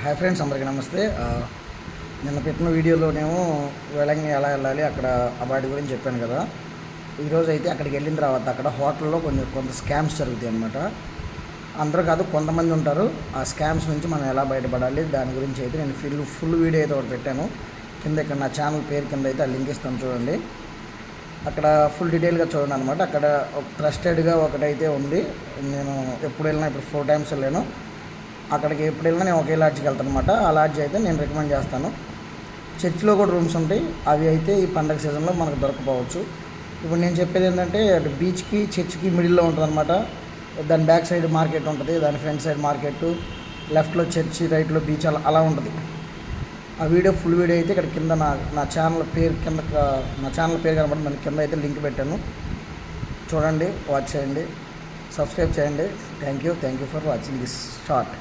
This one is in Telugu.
హాయ్ ఫ్రెండ్స్, అందరికీ నమస్తే. నిన్న పెట్టిన వీడియోలోనేమో వేలంగిని ఎలా వెళ్ళాలి అక్కడ వాటి గురించి చెప్పాను కదా. ఈరోజు అయితే అక్కడికి వెళ్ళిన తర్వాత అక్కడ హోటల్లో కొంత స్కామ్స్ జరుగుతాయి అన్నమాట. అందరూ కాదు, కొంతమంది ఉంటారు. ఆ స్కామ్స్ నుంచి మనం ఎలా బయటపడాలి దాని గురించి అయితే నేను ఫుల్ వీడియో అయితే ఒకటి పెట్టాను. కింద ఇక్కడ నా ఛానల్ పేరు కింద అయితే ఆ లింక్ ఇస్తాను, చూడండి. అక్కడ ఫుల్ డీటెయిల్గా చూడండి అనమాట. అక్కడ ఒక ట్రస్టెడ్గా ఒకటైతే ఉంది. నేను ఎప్పుడు వెళ్ళినా, ఇప్పుడు 4 times వెళ్ళాను అక్కడికి. ఎప్పుడు వెళ్ళినా నేను ఒకే లాడ్జ్కి వెళ్తాను అనమాట. ఆ లాడ్జ్ అయితే నేను రికమెండ్ చేస్తాను. చర్చ్లో కూడా రూమ్స్ ఉంటాయి, అవి అయితే ఈ పండగ సీజన్లో మనకు దొరకపోవచ్చు. ఇప్పుడు నేను చెప్పేది ఏంటంటే, అటు బీచ్కి చర్చ్కి మిడిల్లో ఉంటుంది అనమాట. దాని బ్యాక్ సైడ్ మార్కెట్ ఉంటుంది, దాని ఫ్రంట్ సైడ్ మార్కెట్, లెఫ్ట్లో చర్చి, రైట్లో బీచ్, అలా ఉంటుంది. ఆ వీడియో ఫుల్ వీడియో అయితే ఇక్కడ కింద నా ఛానల్ పేరు కింద, నా ఛానల్ పేరు కనబడి దాని కింద అయితే లింక్ పెట్టాను, చూడండి, వాచ్ చేయండి, సబ్స్క్రైబ్ చేయండి. Thank you for watching this short.